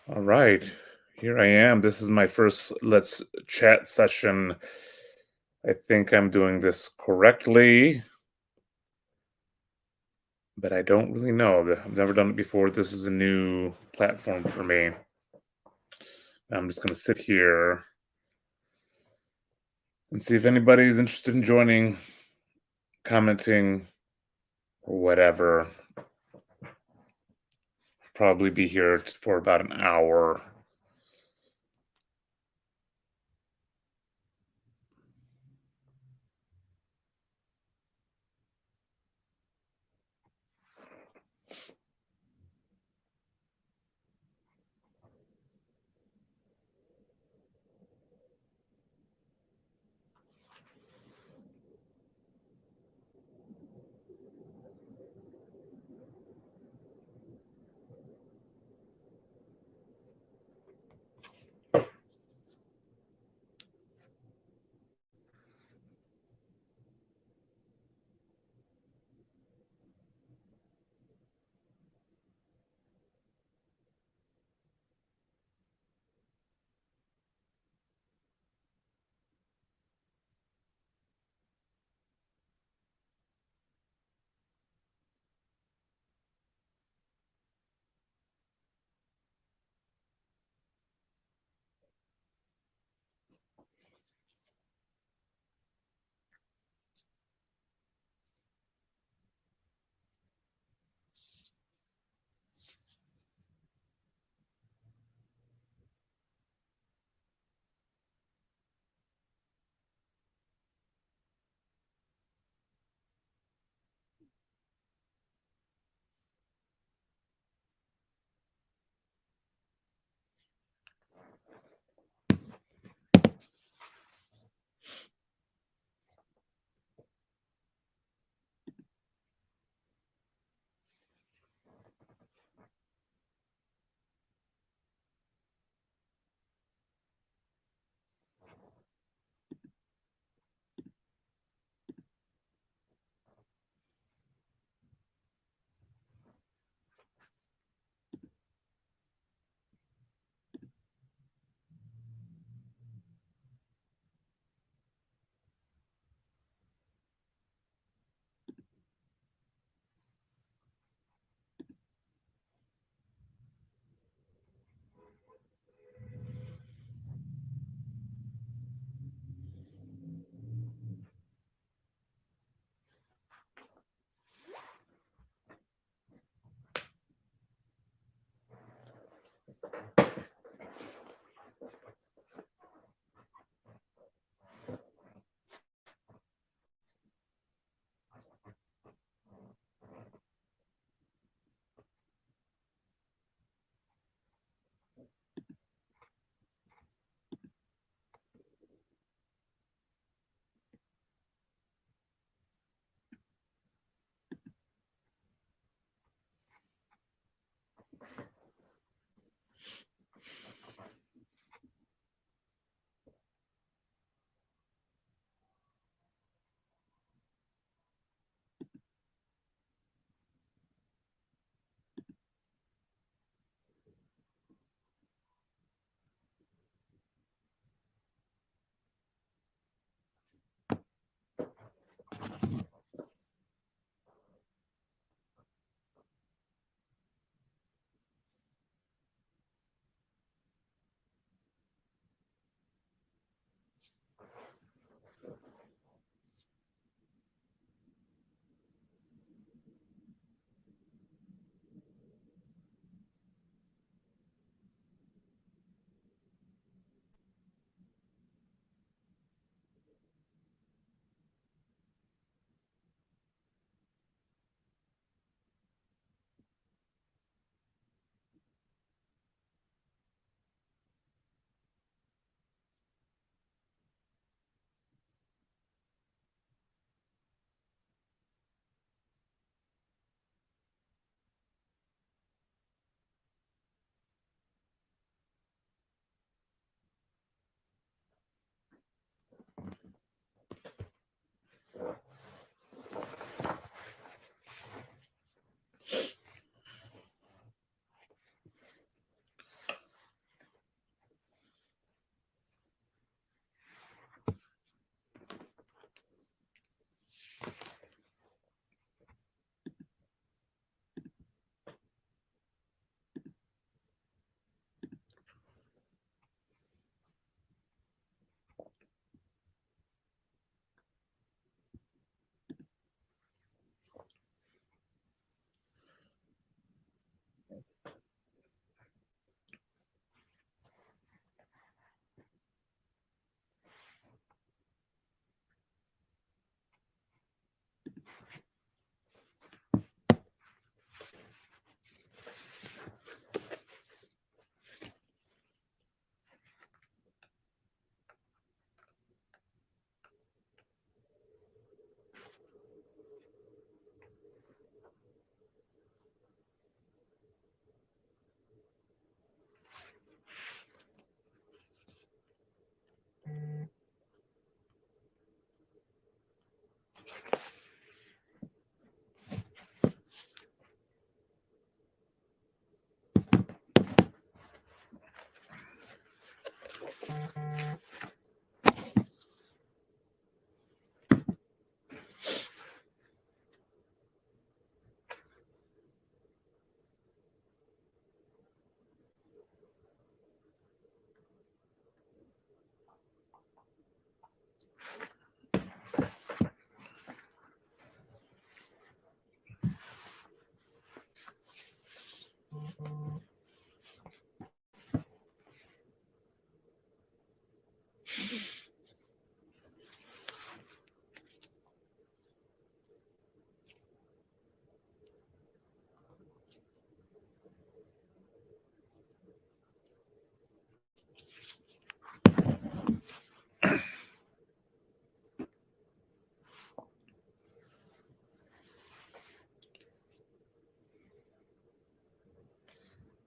All right, here I am. This is my first Let's Chat session. I think I'm doing this correctly, but I don't really know. I've never done it before. This is a new platform for me. I'm just going to sit here and see if anybody's interested in joining, commenting, or whatever. Probably be here for about an hour.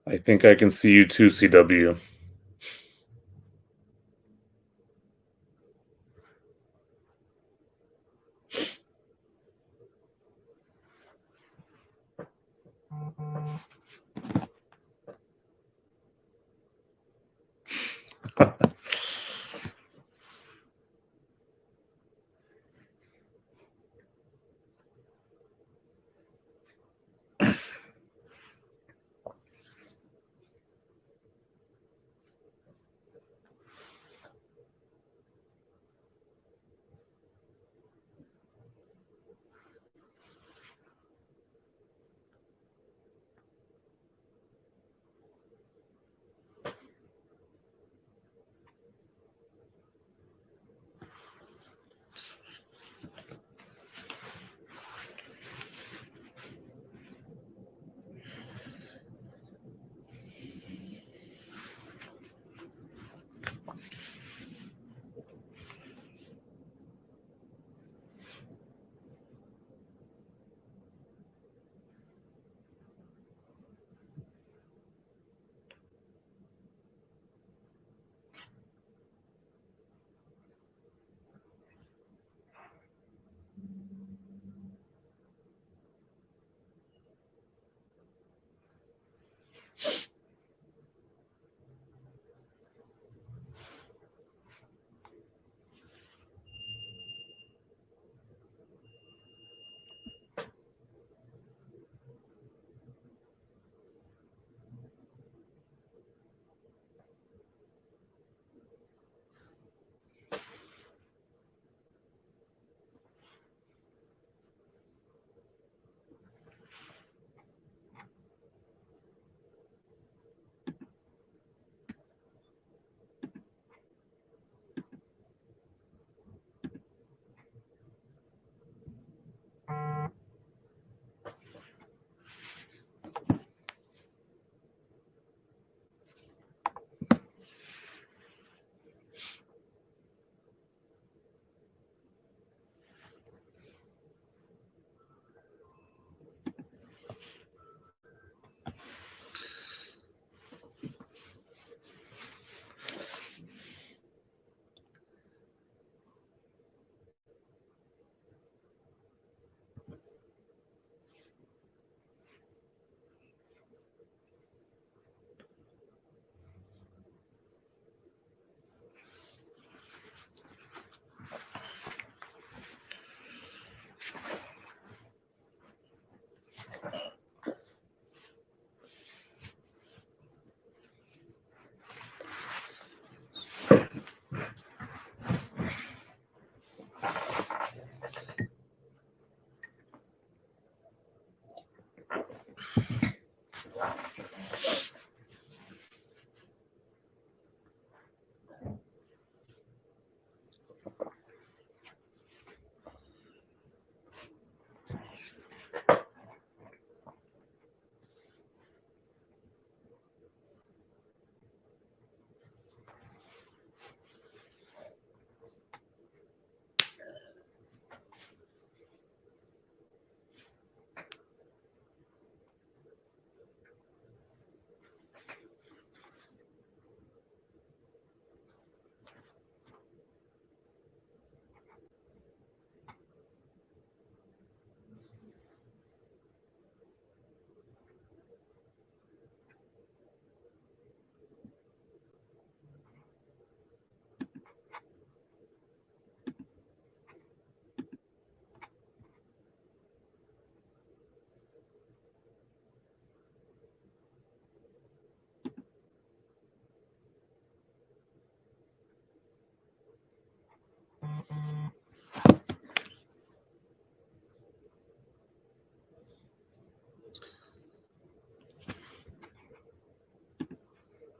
I think I can see you too, CW.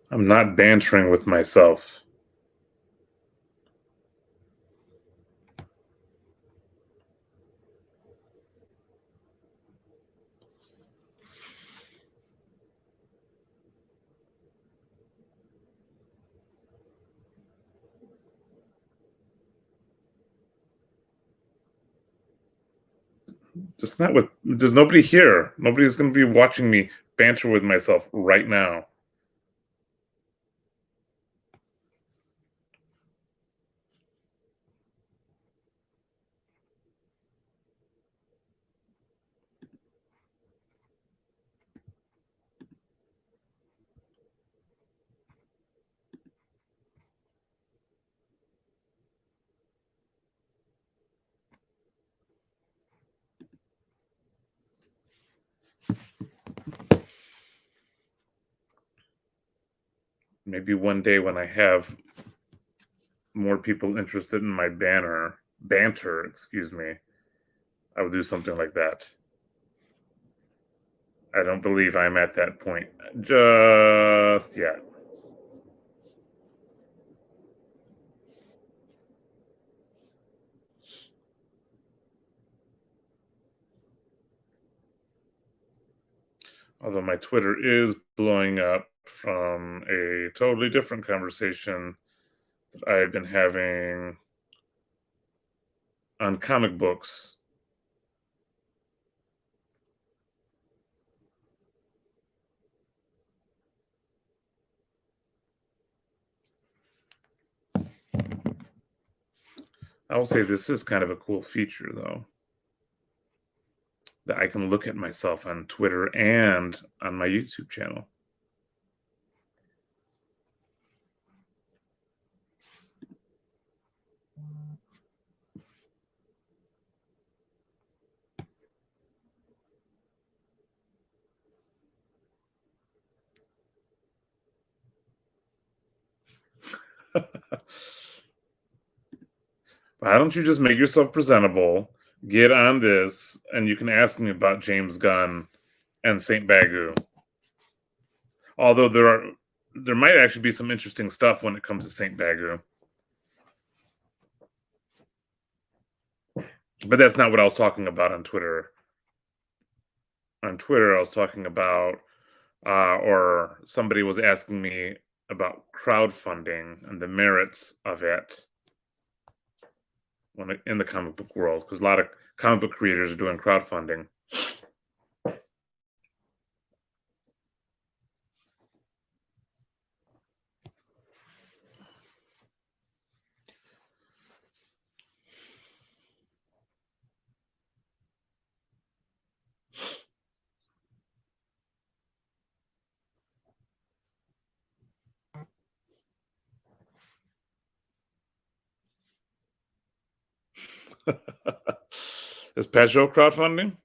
I'm not bantering with myself. Just not with. There's nobody here. Nobody's going to be watching me banter with myself right now. Maybe one day when I have more people interested in my banter, excuse me, I will do something like that. I don't believe I'm at that point just yet. Although my Twitter is blowing up from a totally different conversation that I've been having on comic books. I will say this is kind of a cool feature, though, that I can look at myself on Twitter and on my YouTube channel. Why don't you just make yourself presentable, get on this, and you can ask me about James Gunn and Saint Bagu. Although there might actually be some interesting stuff when it comes to Saint Bagu. But that's not what I was talking about on Twitter. On Twitter, I was talking about, or somebody was asking me about crowdfunding and the merits of it in the comic book world, because a lot of comic book creators are doing crowdfunding. Is Peugeot crowdfunding?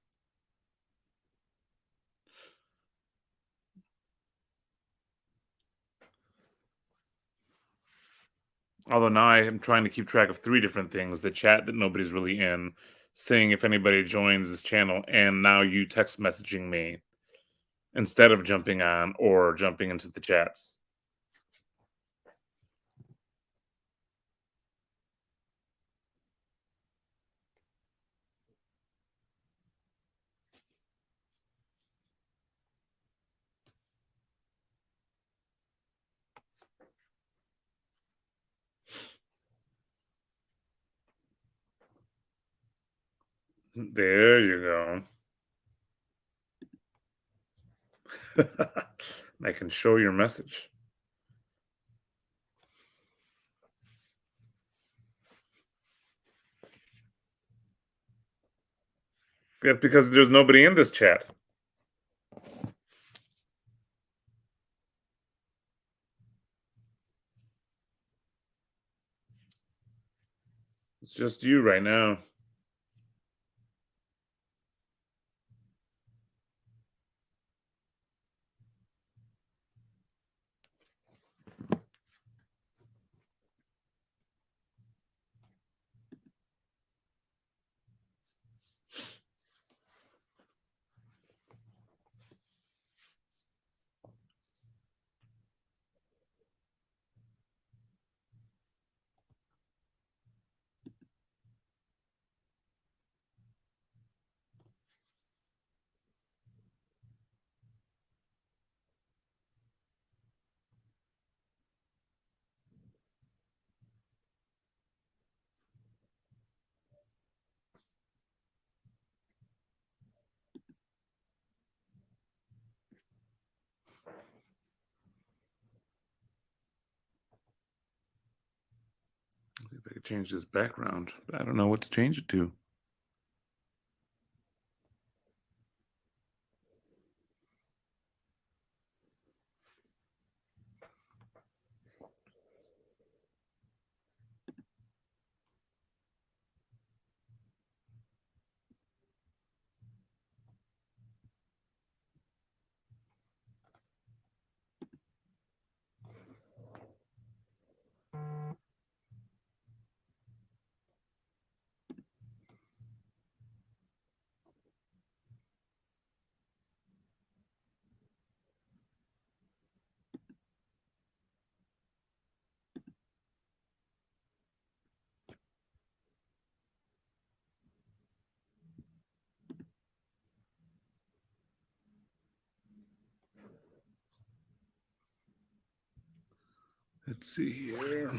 Although now I am trying to keep track of three different things: the chat that nobody's really in, seeing if anybody joins this channel, and now you text messaging me instead of jumping on or jumping into the chats. There you go. I can show your message. That's because there's nobody in this chat. It's just you right now. See if I can change this background, but I don't know what to change it to. Let's see here.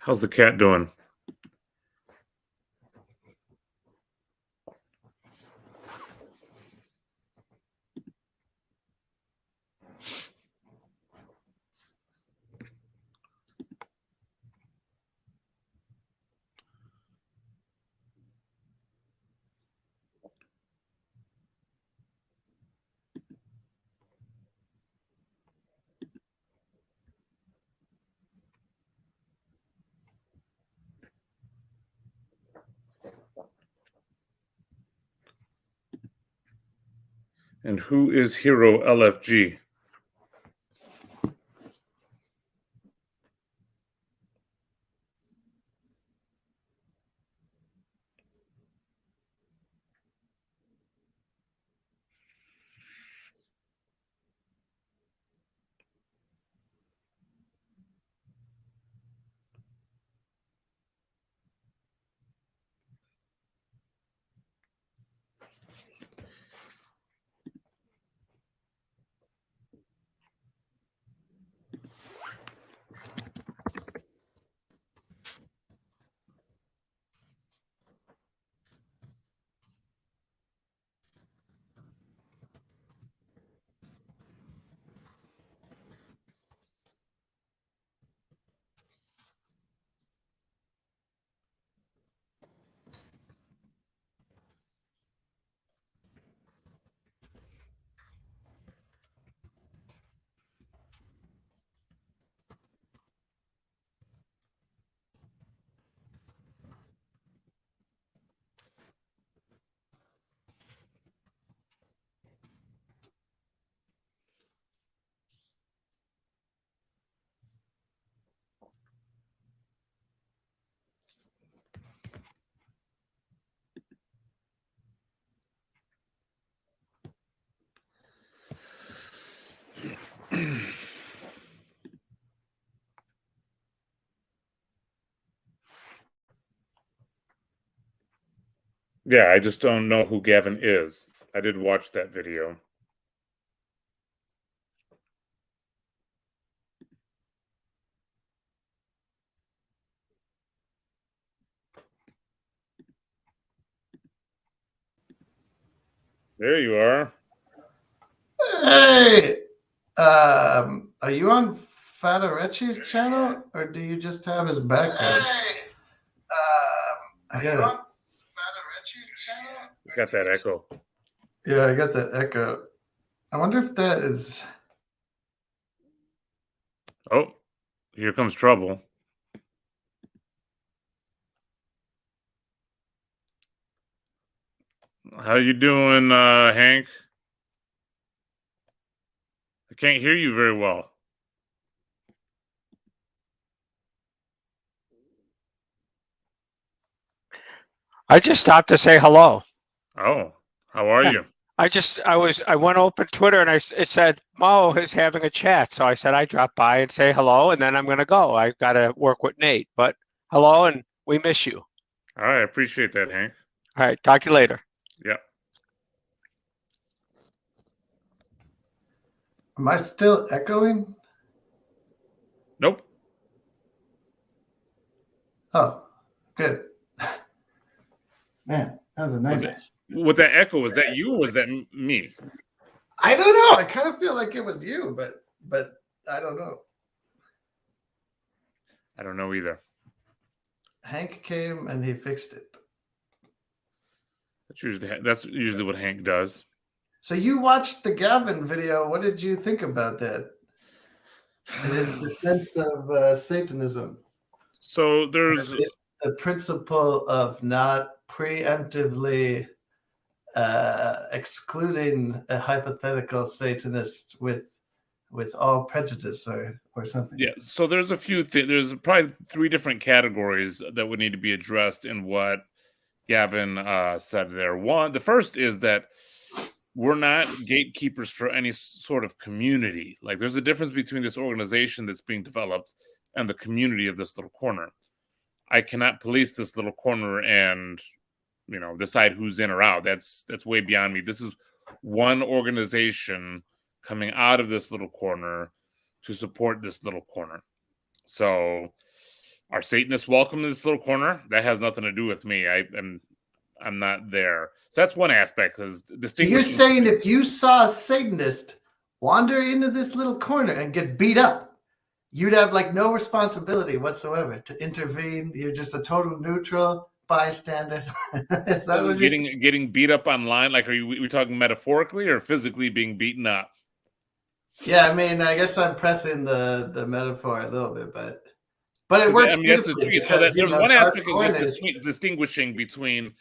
How's the cat doing? And who is Hero LFG? Yeah, I just don't know who Gavin is. I did watch that video. There you are. Hey, are you on Fadarecci's channel, or do you just have his background? I got Fadarecci's channel. Got that echo. Yeah, I got that echo. I wonder if that is. Oh, here comes trouble. How you doing, Hank? I can't hear you very well. I just stopped to say hello. Oh, how are Yeah. you? I went open Twitter and it said Mo is having a chat. So I said I dropped by and say hello, and then I'm gonna go. I gotta work with Nate, but hello, and we miss you. All right, I appreciate that, Hank. All right, talk to you later. Yep. Am I still echoing? Nope. Oh, good. Man, that was a nightmare. With that echo, was that you or was that me? I don't know. I kind of feel like it was you, but I don't know. I don't know either. Hank came and he fixed it. That's usually what Hank does. So you watched the Gavin video. What did you think about that? And his defense of Satanism. So there's the principle of not preemptively excluding a hypothetical Satanist with all prejudice or something. Yeah, so there's a few things. There's probably 3 different categories that would need to be addressed in what Gavin said there. The first is that we're not gatekeepers for any sort of community. Like, there's a difference between this organization that's being developed and the community of this little corner. I cannot police this little corner and, decide who's in or out. That's way beyond me. This is one organization coming out of this little corner to support this little corner. So, are Satanists welcome in this little corner? That has nothing to do with me. I'm not there. So that's one aspect. So you're saying if you saw a Satanist wander into this little corner and get beat up, you'd have like no responsibility whatsoever to intervene. You're just a total neutral bystander. Is that what getting beat up online? Like, we talking metaphorically or physically being beaten up? Yeah, I mean, I guess I'm pressing the metaphor a little bit, but it works. I mean, that's the tricky. So there's one aspect of this distinguishing between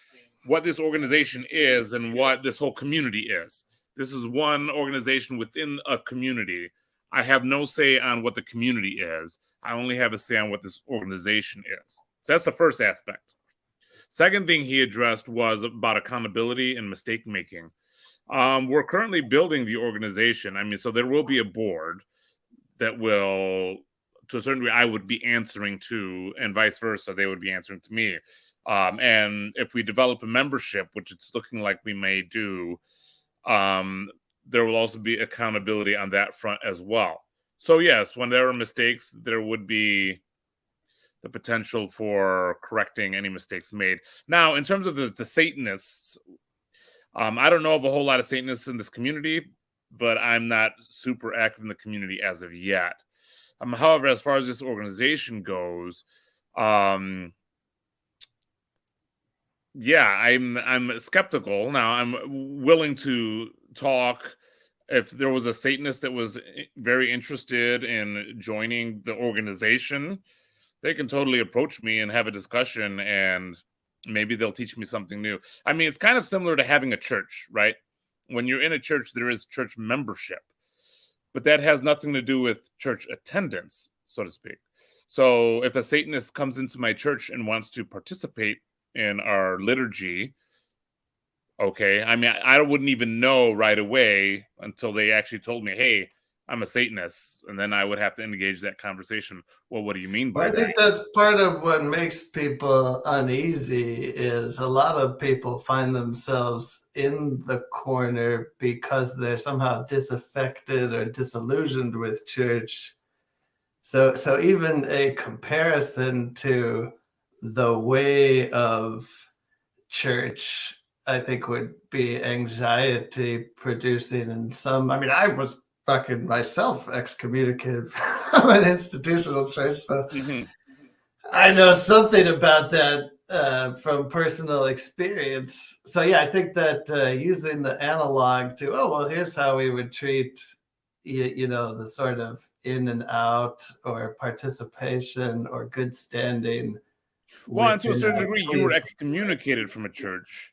what this organization is and what this whole community is. This is one organization within a community. I have no say on what the community is. I only have a say on what this organization is. So that's the first aspect. Second thing he addressed was about accountability and mistake making. We're currently building the organization. I mean, so there will be a board that will, to a certain degree, I would be answering to, and vice versa, they would be answering to me. And if we develop a membership, which it's looking like we may do, there will also be accountability on that front as well. So yes, when there are mistakes, there would be the potential for correcting any mistakes made. Now, in terms of the Satanists, I don't know of a whole lot of Satanists in this community, but I'm not super active in the community as of yet. However, as far as this organization goes, yeah, I'm skeptical. Now, I'm willing to talk. If there was a Satanist that was very interested in joining the organization, they can totally approach me and have a discussion, and maybe they'll teach me something new. I mean, it's kind of similar to having a church, right? When you're in a church, there is church membership, but that has nothing to do with church attendance, so to speak. So if a Satanist comes into my church and wants to participate in our liturgy, okay, I mean, I wouldn't even know right away until they actually told me, hey, I'm a Satanist, and then I would have to engage that conversation. Well, what do you mean by I that? think that's part of what makes people uneasy is a lot of people find themselves in the corner because they're somehow disaffected or disillusioned with church. So even a comparison to the way of church, I think would be anxiety producing in some. I mean, I was fucking myself excommunicated from an institutional church, so Mhm. I know something about that from personal experience. So yeah, I think that using the analog to, oh well, here's how we would treat the sort of in and out or participation or good standing Well, and to a within certain a degree, you were please, excommunicated from a church.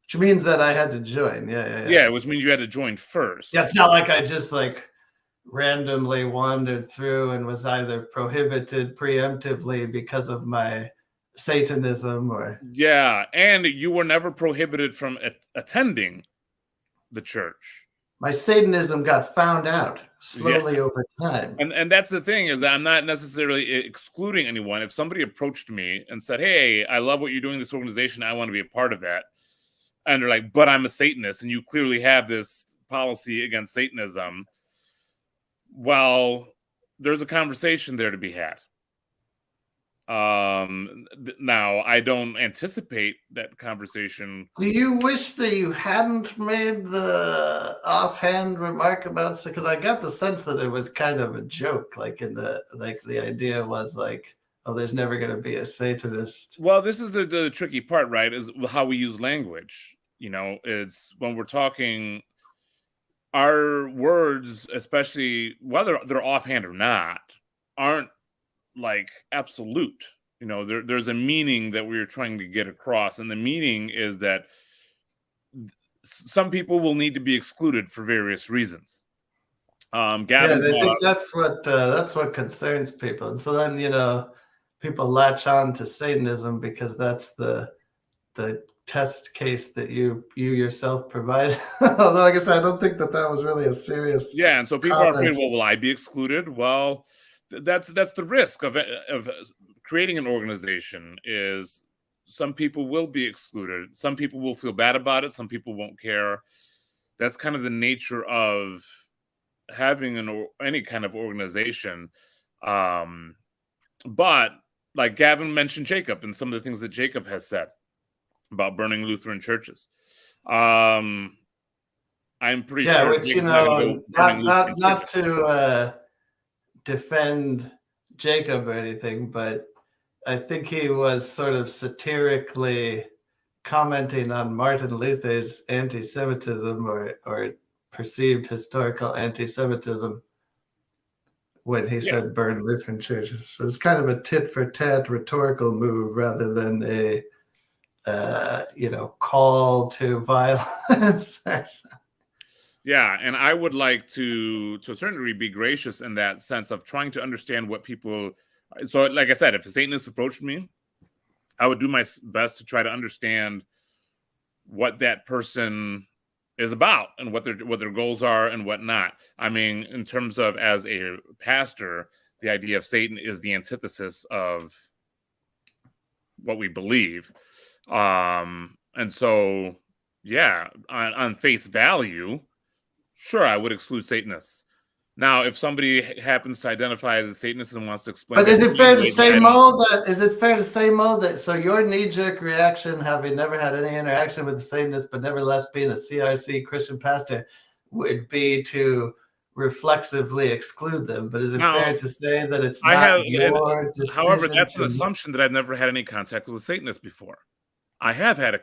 which means that I had to join. Yeah. Yeah, which means you had to join first. Yeah, it's not like I just like randomly wandered through and was either prohibited preemptively because of my Satanism or Yeah, and you were never prohibited from attending the church. my Satanism got found out Yeah. slowly over time. And that's the thing, is that I'm not necessarily excluding anyone. If somebody approached me and said, "Hey, I love what you're doing in this organization. I want to be a part of that," and they're like, "But I'm a Satanist, and you clearly have this policy against Satanism," well, there's a conversation there to be had. Now I don't anticipate that conversation. Do you wish that you hadn't made the offhand remark about, because I got the sense that it was kind of a joke, like the idea was like, oh, there's never going to be a Satanist. Well, this is the tricky part, right? Is how we use language. It's when we're talking, our words, especially whether they're offhand or not, aren't like absolute. There's a meaning that we're trying to get across, and the meaning is that some people will need to be excluded for various reasons. Gavin, Yeah, I think that's what concerns people, and so then people latch on to Satanism because that's the test case that you yourself provide. Although, like I said, I don't think that was really a serious. Yeah, and so people are afraid. Well, will I be excluded? Well, that's the risk of creating an organization. Is some people will be excluded. Some people will feel bad about it. Some people won't care. That's kind of the nature of having any kind of organization. But like Gavin mentioned Jacob and some of the things that Jacob has said about burning Lutheran churches. I'm pretty sure. Which not to defend Jacob or anything, but I think he was sort of satirically commenting on Martin Luther's anti-Semitism or perceived historical anti-Semitism when he said burn Lutheran churches. So it's kind of a tit-for-tat rhetorical move rather than a call to violence. Yeah, and I would like to a certain degree, be gracious in that sense of trying to understand what people. So, like I said, if a Satanist approached me, I would do my best to try to understand what that person is about and what their goals are and whatnot. I mean, in terms of, as a pastor, the idea of Satan is the antithesis of what we believe. And so, yeah, on face value, sure, I would exclude Satanists. Now, if somebody happens to identify as a Satanist and wants to explain, but is it fair to say, Mo, that so your knee-jerk reaction, having never had any interaction with a Satanist, but nevertheless being a CRC Christian pastor, would be to reflexively exclude them? But is it fair to say that it's not your decision? However, that's an assumption that I've never had any contact with Satanists before. I have had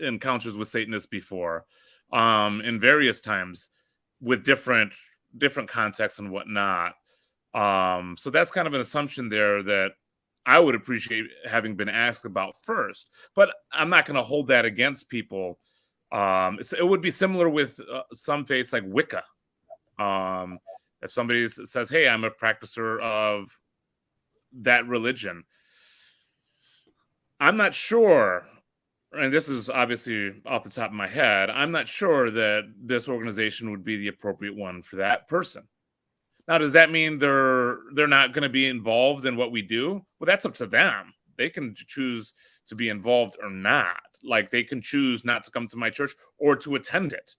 encounters with Satanists before, in various times, with different contexts and whatnot. So that's kind of an assumption there that I would appreciate having been asked about first. But I'm not going to hold that against people. It would be similar with some faiths like Wicca. If somebody says, "Hey, I'm a practicer of that religion," I'm not sure and this is obviously off the top of my head, I'm not sure that this organization would be the appropriate one for that person. Now, does that mean they're not going to be involved in what we do? Well, that's up to them. They can choose to be involved or not. Like, they can choose not to come to my church or to attend it.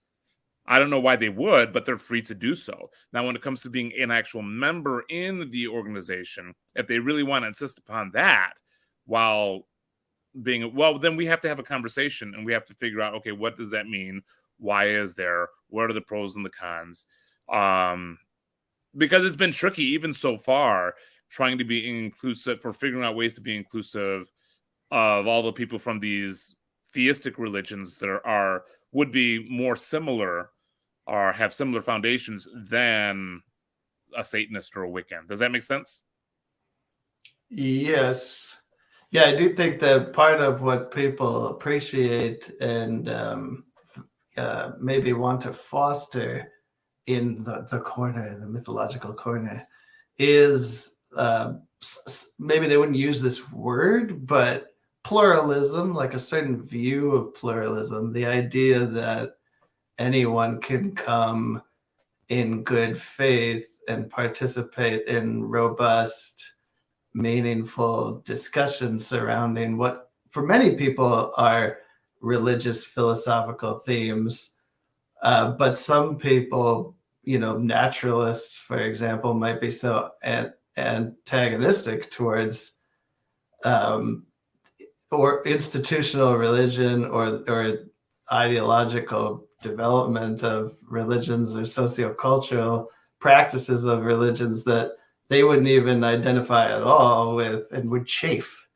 I don't know why they would, but they're free to do so. Now, when it comes to being an actual member in the organization, if they really want to insist upon that, while being, well, then we have to have a conversation and we have to figure out, okay, what does that mean? Why is there? What are the pros and the cons? Because it's been tricky even so far trying to be inclusive, for figuring out ways to be inclusive of all the people from these theistic religions that would be more similar or have similar foundations than a Satanist or a Wiccan. Does that make sense? Yes. Yeah, I do think that part of what people appreciate and maybe want to foster in the corner, the mythological corner, is maybe they wouldn't use this word, but pluralism, like a certain view of pluralism, the idea that anyone can come in good faith and participate in robust, meaningful discussions surrounding what for many people are religious philosophical themes. But some people, naturalists, for example, might be so antagonistic towards or institutional religion or ideological development of religions or sociocultural practices of religions that they wouldn't even identify at all with and would chafe,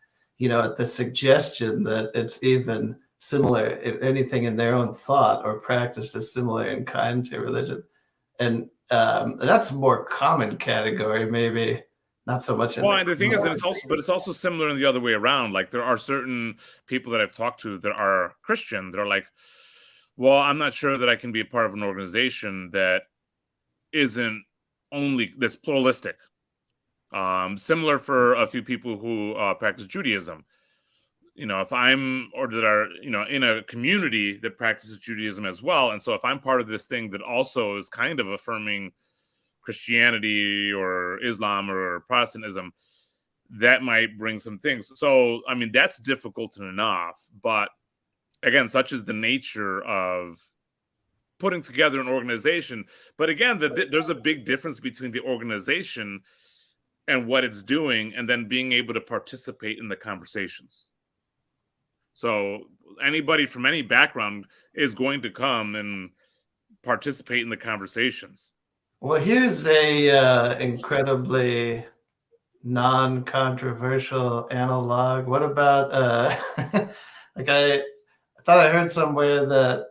at the suggestion that it's even similar, if anything in their own thought or practice is similar in kind to religion. And that's a more common category, maybe not so much. Well, and the thing is that it's also similar in the other way around. Like, there are certain people that I've talked to that are Christian that are like, well, I'm not sure that I can be a part of an organization that isn't that's pluralistic. Similar for a few people who practice Judaism. If I'm, or that are, in a community that practices Judaism as well. And so if I'm part of this thing that also is kind of affirming Christianity or Islam or Protestantism, that might bring some things. So, I mean, that's difficult enough. But again, such is the nature of putting together an organization. But again, there's a big difference between the organization and what it's doing, and then being able to participate in the conversations. So anybody from any background is going to come and participate in the conversations. Well, here's a incredibly non-controversial analog. What about like I thought I heard somewhere that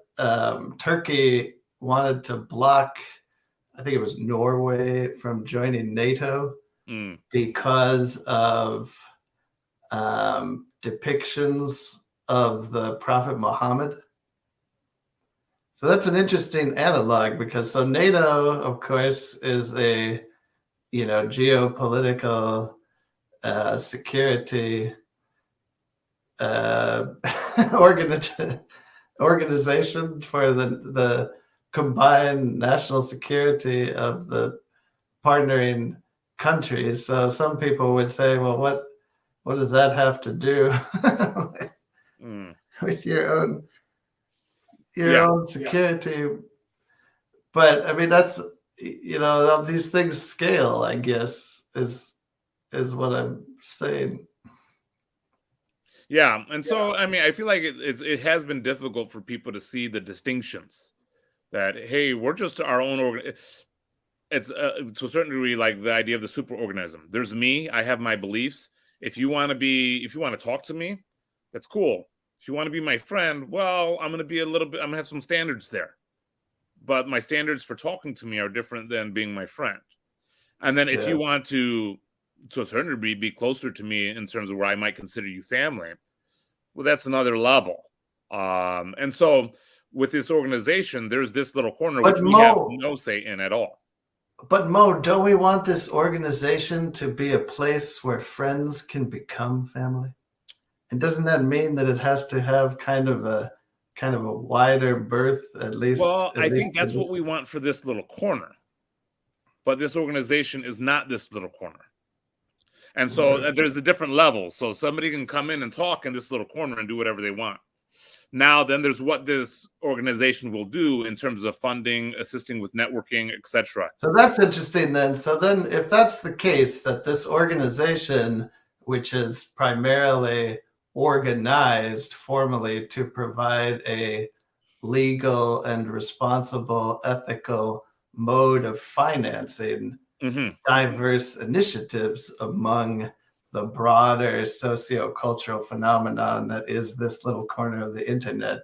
Turkey wanted to block, I think it was Norway, from joining NATO because of depictions of the Prophet Muhammad. So that's an interesting analog, because NATO, of course, is a geopolitical security organization for the combined national security of the partnering countries. So some people would say, well, what does that have to do with your own security? Yeah. But I mean, that's, these things scale, I guess, is what I'm saying. Yeah. And so, I mean, I feel like it has been difficult for people to see the distinctions that, hey, we're just our own organ. It's to a certain degree like the idea of the superorganism. There's me, I have my beliefs. If you want to talk to me, that's cool. If you want to be my friend, well, I'm going to have some standards there. But my standards for talking to me are different than being my friend. And then if you want to a certain degree, be closer to me in terms of where I might consider you family, well, that's another level. And so with this organization, there's this little corner which we have no say in at all. But Mo, don't we want this organization to be a place where friends can become family? And doesn't that mean that it has to have kind of a wider berth, at least? Well, at I least think that's what we want for this little corner. But this organization is not this little corner. And so there's the different levels. So somebody can come in and talk in this little corner and do whatever they want. Now, then there's what this organization will do in terms of funding, assisting with networking, etc. So that's interesting then. So then if that's the case, that this organization, which is primarily organized formally to provide a legal and responsible ethical mode of financing diverse initiatives among the broader socio-cultural phenomenon that is this little corner of the internet.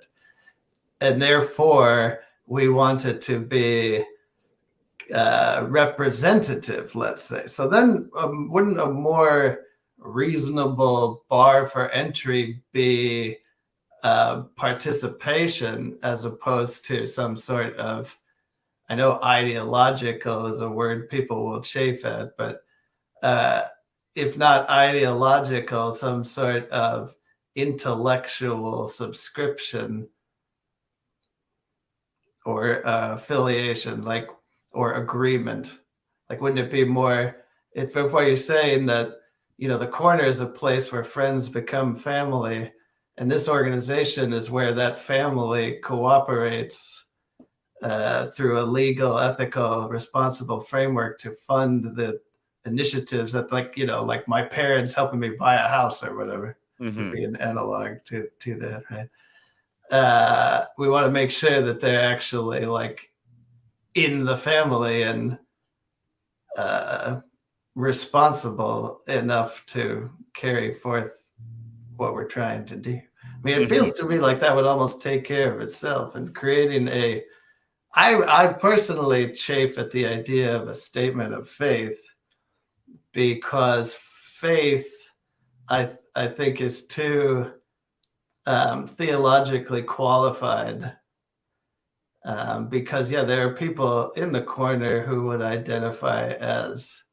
And therefore, we want it to be representative, let's say. So then wouldn't a more reasonable bar for entry be participation as opposed to some sort of, I know ideological is a word people will chafe at, but if not ideological, some sort of intellectual subscription or affiliation, like, or agreement? Like, wouldn't it be more, if what you're saying that, you know, the corner is a place where friends become family, and this organization is where that family cooperates through a legal, ethical, responsible framework to fund the initiatives that, like, you know, like my parents helping me buy a house or whatever, would be an analog to that, right? We want to make sure that they're actually like in the family and responsible enough to carry forth what we're trying to do. I mean, it feels to me like that would almost take care of itself, and creating a, I personally chafe at the idea of a statement of faith, because faith, I think, is too theologically qualified. Because there are people in the corner who would identify as,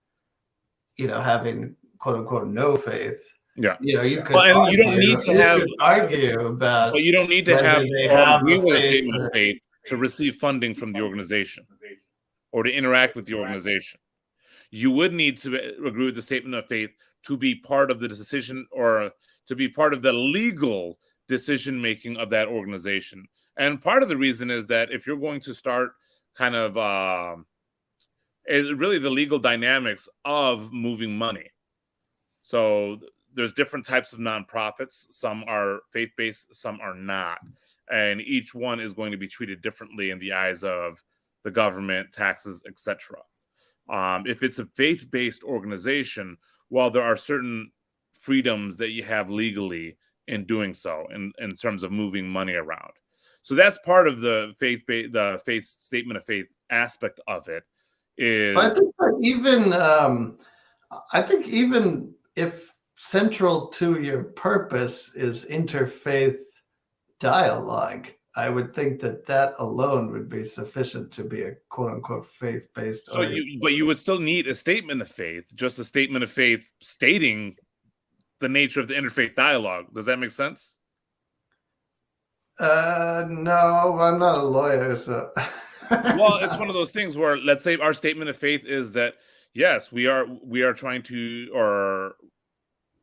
you know, having quote unquote no faith. Yeah. You know, you could well, and you don't need to have argue about, but you don't need to whether have they or have agree a with a faith statement of or- faith to receive funding from the organization or to interact with the organization. You would need to agree with the statement of faith to be part of the decision or to be part of the legal decision making of that organization. And part of the reason is that if you're going to start kind of really the legal dynamics of moving money. So there's different types of nonprofits. Some are faith-based, some are not. And each one is going to be treated differently in the eyes of the government, taxes, etc. If it's a faith-based organization, while there are certain freedoms that you have legally in doing so, in terms of moving money around. So that's part of the faith statement of faith aspect of it. Is I think that even if central to your purpose is interfaith dialogue, I would think that alone would be sufficient to be a quote unquote faith-based. So but you would still need a statement of faith, just a statement of faith stating the nature of the interfaith dialogue. Does that make sense? No, I'm not a lawyer, so. Well, it's one of those things where, let's say our statement of faith is that yes, we are trying to, or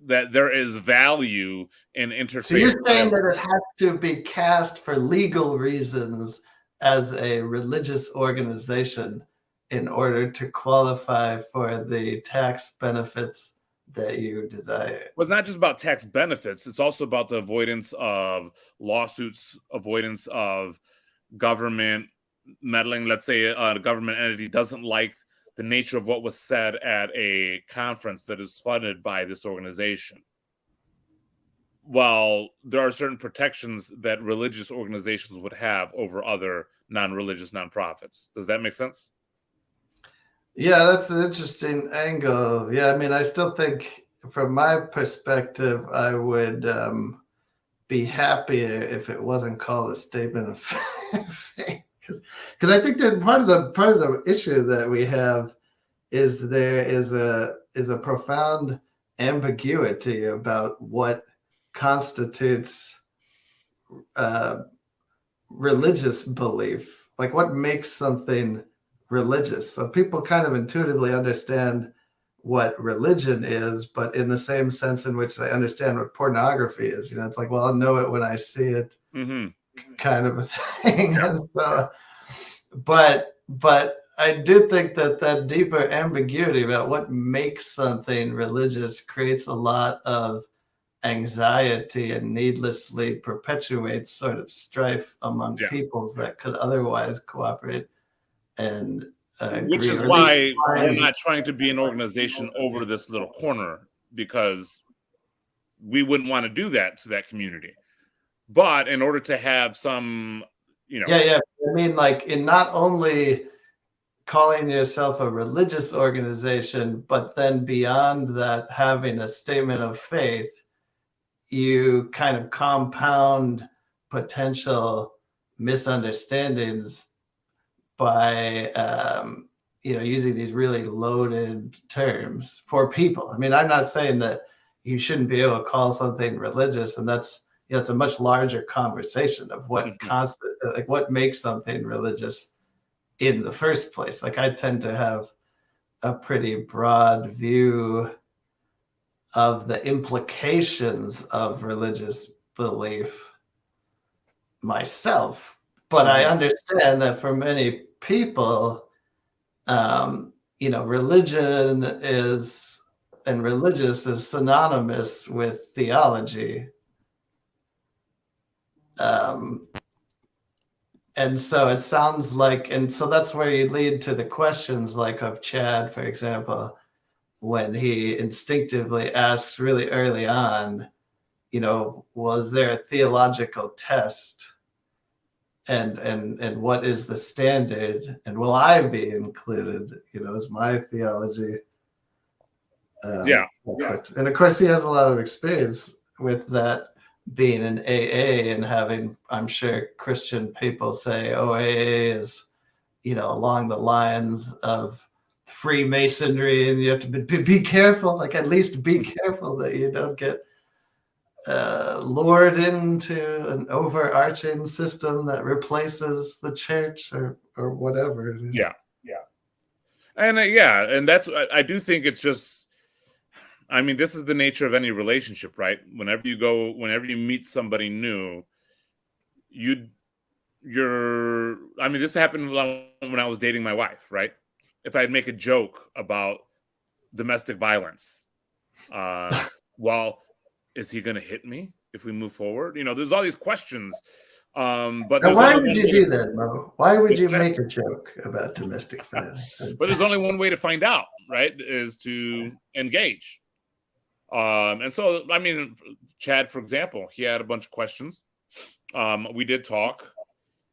that there is value in interfaith. So you're saying that it has to be cast for legal reasons as a religious organization in order to qualify for the tax benefits that you desire. Well, it's not just about tax benefits. It's also about the avoidance of lawsuits, avoidance of government meddling. Let's say a government entity doesn't like the nature of what was said at a conference that is funded by this organization. Well, there are certain protections that religious organizations would have over other non-religious nonprofits. Does that make sense? Yeah, that's an interesting angle. Yeah, I mean, I still think from my perspective, I would be happier if it wasn't called a statement of faith. Because I think that part of the issue that we have is there is a profound ambiguity about what constitutes religious belief? Like, what makes something religious? So people kind of intuitively understand what religion is, but in the same sense in which they understand what pornography is. It's like, well, I'll know it when I see it, kind of a thing. And so, but I do think that deeper ambiguity about what makes something religious creates a lot of anxiety and needlessly perpetuates sort of strife among peoples that could otherwise cooperate and which is why we're not trying to be an organization over this little corner, because we wouldn't want to do that to that community. But in order to have some, I mean, like, in not only calling yourself a religious organization, but then beyond that, having a statement of faith, you kind of compound potential misunderstandings by using these really loaded terms for people. I mean, I'm not saying that you shouldn't be able to call something religious, and that's it's a much larger conversation of what what makes something religious in the first place. Like, I tend to have a pretty broad view of the implications of religious belief myself, but I understand that for many people, religion is and religious is synonymous with theology. And so it sounds like, and so that's where you lead to the questions like of Chad, for example, when he instinctively asks really early on, was there a theological test? And what is the standard? And will I be included? Is my theology? And of course, he has a lot of experience with that, being in AA and having, I'm sure, Christian people say, oh, AA is, along the lines of Freemasonry, and you have to be careful, like, at least be careful that you don't get lured into an overarching system that replaces the church or whatever. And that's, I do think it's just, I mean, this is the nature of any relationship, right? Whenever you meet somebody new, I mean, this happened when I was dating my wife, right? If I'd make a joke about domestic violence, well, is he going to hit me if we move forward? There's all these questions. But why would you do that, Mo? Why would you make a joke about domestic violence? But there's only one way to find out, right? Is to engage. And so, I mean, Chad, for example, he had a bunch of questions. We did talk.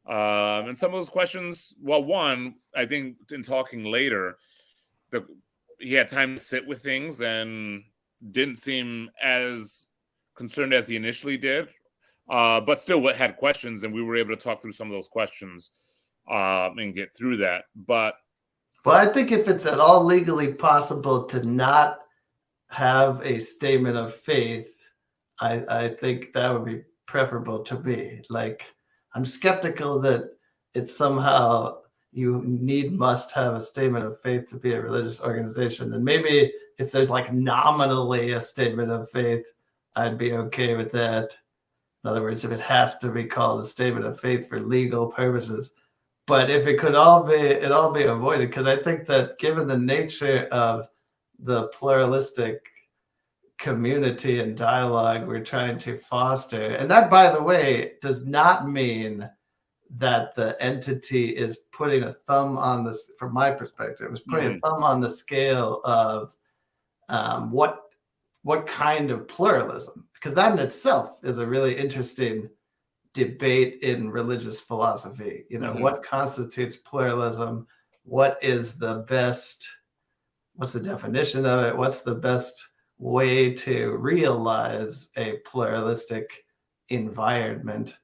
And some of those questions, well, one, I think in talking later, he had time to sit with things and didn't seem as concerned as he initially did, but still had questions, and we were able to talk through some of those questions and get through that. But I think if it's at all legally possible to not have a statement of faith, I think that would be preferable to me. Like, I'm skeptical that it's somehow you must have a statement of faith to be a religious organization. And maybe if there's like nominally a statement of faith, I'd be okay with that. In other words, if it has to be called a statement of faith for legal purposes. But if it could all be avoided, because I think that given the nature of the pluralistic community and dialogue we're trying to foster, and that, by the way, does not mean that the entity is putting a thumb on this, from my perspective, is putting a thumb on the scale of what kind of pluralism, because that in itself is a really interesting debate in religious philosophy. What constitutes pluralism? What's the definition of it? What's the best way to realize a pluralistic environment?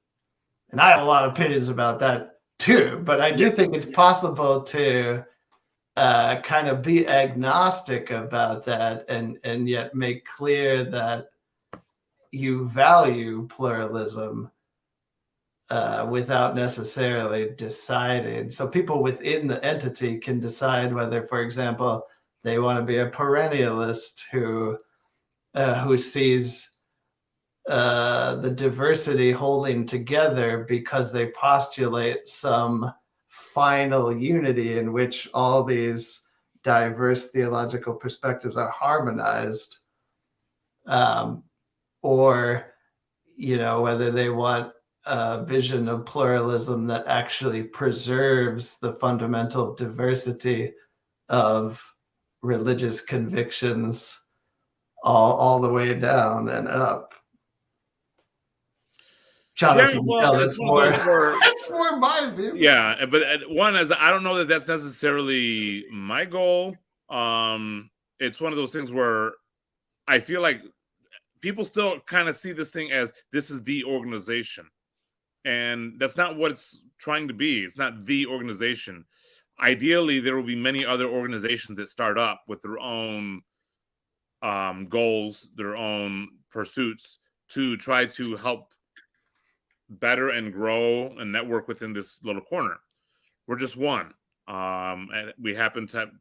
And I have a lot of opinions about that too, but I do think it's possible to kind of be agnostic about that and yet make clear that you value pluralism without necessarily deciding. So people within the entity can decide whether, for example, they want to be a perennialist who sees the diversity holding together because they postulate some final unity in which all these diverse theological perspectives are harmonized, or whether they want a vision of pluralism that actually preserves the fundamental diversity of religious convictions all the way down and up. Jonathan, that's more that's more my view. Yeah, but one is, I don't know that that's necessarily my goal. It's one of those things where I feel like people still kind of see this thing as this is the organization, and that's not what it's trying to be. It's not the organization. Ideally, there will be many other organizations that start up with their own goals, their own pursuits to try to help better and grow and network within this little corner. We're just one, and we happen to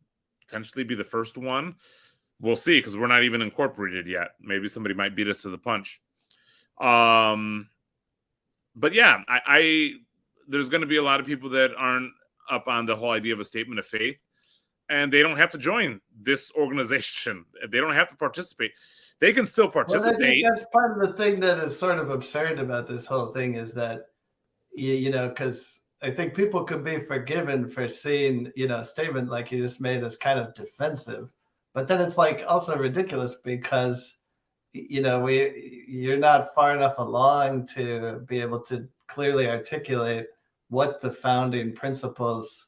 potentially be the first one. We'll see, because we're not even incorporated yet. Maybe somebody might beat us to the punch. But yeah, there's going to be a lot of people that aren't up on the whole idea of a statement of faith, and they don't have to join this organization. They don't have to participate. They can still participate. Well, I think that's part of the thing that is sort of absurd about this whole thing, is that, because I think people could be forgiven for seeing, a statement like you just made as kind of defensive, but then it's like also ridiculous because, you're not far enough along to be able to clearly articulate what the founding principles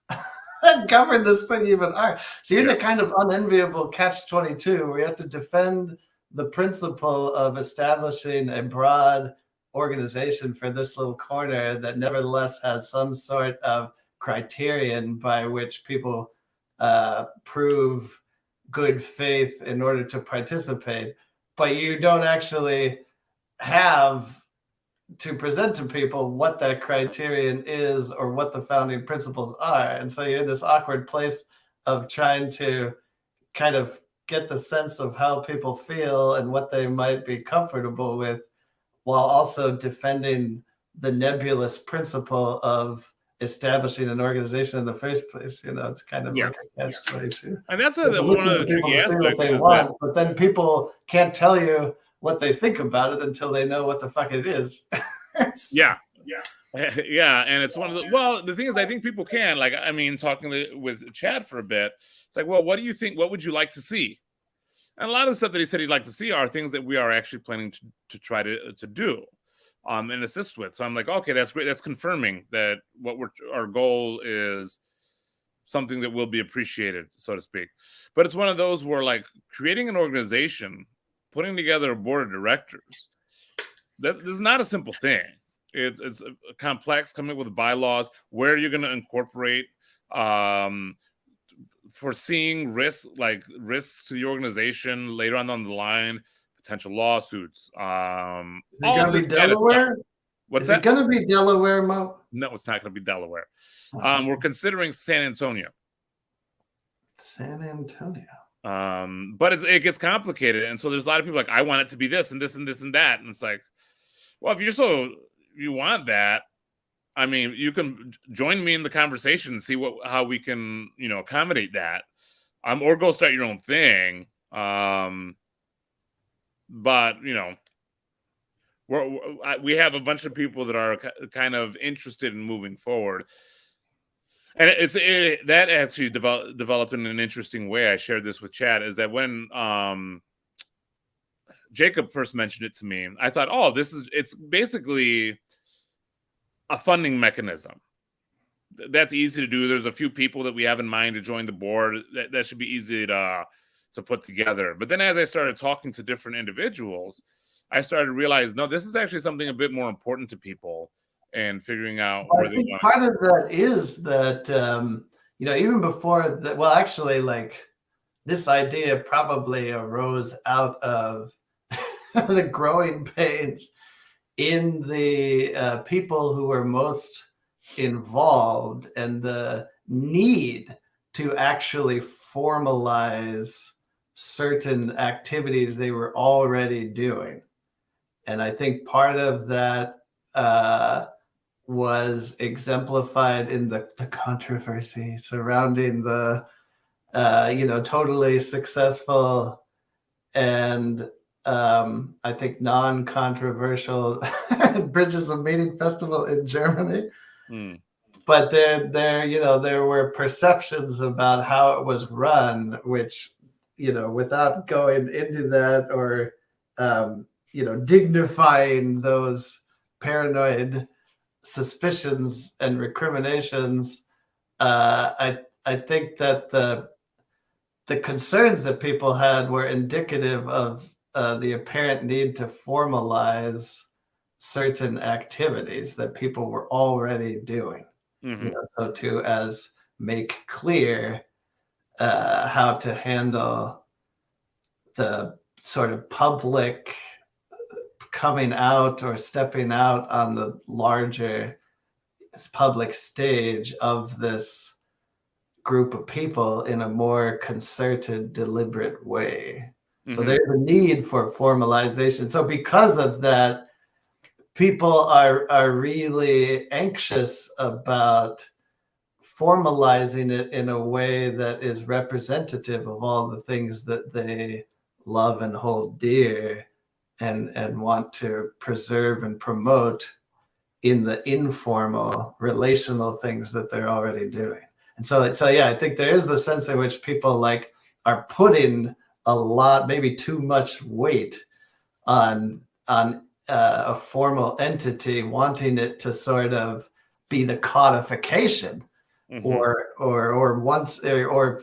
that govern this thing even are. So you're in a kind of unenviable catch-22 where you have to defend the principle of establishing a broad organization for this little corner that nevertheless has some sort of criterion by which people prove good faith in order to participate, but you don't actually have to present to people what that criterion is or what the founding principles are. And so you're in this awkward place of trying to kind of get the sense of how people feel and what they might be comfortable with, while also defending the nebulous principle of establishing an organization in the first place. It's kind of like a catch-22. And that's one of the tricky aspects. But then people can't tell you what they think about it until they know what the fuck it is. Yeah. And it's one of the thing is, I think people can, talking with Chad for a bit, it's like, well, what do you think? What would you like to see? And a lot of the stuff that he said he'd like to see are things that we are actually planning to try to do and assist with. So I'm like, okay, that's great. That's confirming that our goal is something that will be appreciated, so to speak. But it's one of those where, like, creating an organization, putting together a board of directors, this is not a simple thing. It's complex, coming up with bylaws, where you're going to incorporate, foreseeing risks to the organization later on down the line, potential lawsuits. Is it going to be Delaware? What's that? Is it going to be Delaware, Mo? No, it's not going to be Delaware. We're considering San Antonio. San Antonio. But it gets complicated, and so there's a lot of people like, I want it to be this and this and this and that, and it's like, well, if you want that, I mean, you can join me in the conversation and see how we can, accommodate that, or go start your own thing. But we have a bunch of people that are kind of interested in moving forward, and that actually developed in an interesting way. I shared this with Chad, is that when Jacob first mentioned it to me, I thought, oh, it's basically a funding mechanism. That's easy to do. There's a few people that we have in mind to join the board. That should be easy to put together. But then as I started talking to different individuals, I started to realize, no, this is actually something a bit more important to people, and figuring out where they want. Part of that is that, even before that, well, actually, like, this idea probably arose out of the growing pains in the people who were most involved and the need to actually formalize certain activities they were already doing. And I think part of that was exemplified in the controversy surrounding the totally successful and I think non-controversial Bridges of Meaning Festival in Germany. But there were perceptions about how it was run, which, without going into that or dignifying those paranoid suspicions and recriminations, I think that the concerns that people had were indicative of the apparent need to formalize certain activities that people were already doing. So to make clear how to handle the sort of public coming out or stepping out on the larger public stage of this group of people in a more concerted, deliberate way. So there's a need for formalization. So because of that, people are really anxious about formalizing it in a way that is representative of all the things that they love and hold dear and want to preserve and promote in the informal relational things that they're already doing. And so yeah, I think there is the sense in which people are putting a lot, maybe too much weight on a formal entity, wanting it to sort of be the codification or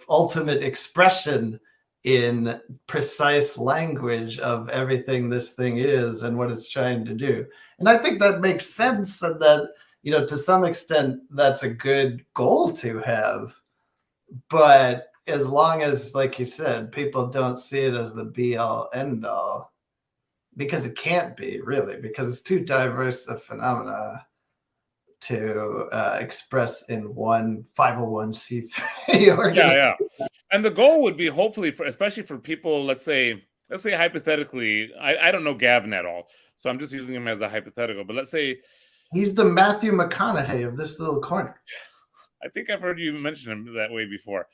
ultimate expression in precise language of everything this thing is and what it's trying to do. And I think that makes sense, and that, to some extent, that's a good goal to have. But as long as, like you said, people don't see it as the be-all, end-all, because it can't be, really, because it's too diverse a phenomena to express in one 501c3 organization. Yeah. And the goal would be, hopefully, especially for people, let's say hypothetically, I don't know Gavin at all, so I'm just using him as a hypothetical, but let's say he's the Matthew McConaughey of this little corner. I think I've heard you mention him that way before.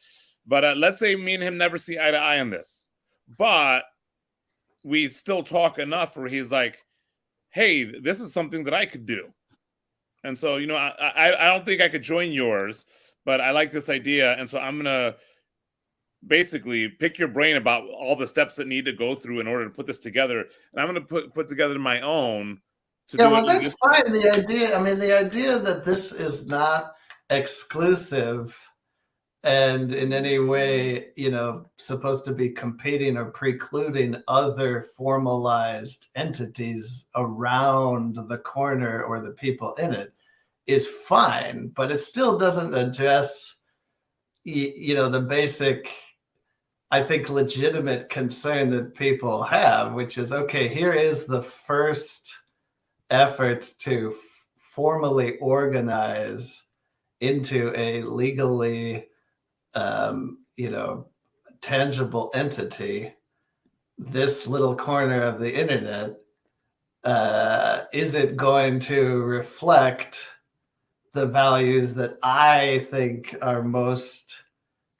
But let's say me and him never see eye to eye on this, but we still talk enough where he's like, hey, this is something that I could do. And so, I don't think I could join yours, but I like this idea. And so I'm going to basically pick your brain about all the steps that need to go through in order to put this together. And I'm going to put together my own. That's fine. The idea that this is not exclusive and in any way, supposed to be competing or precluding other formalized entities around the corner or the people in it is fine, but it still doesn't address, the basic, I think, legitimate concern that people have, which is, okay, here is the first effort to formally organize into a legally tangible entity this little corner of the internet. Is it going to reflect the values that I think are most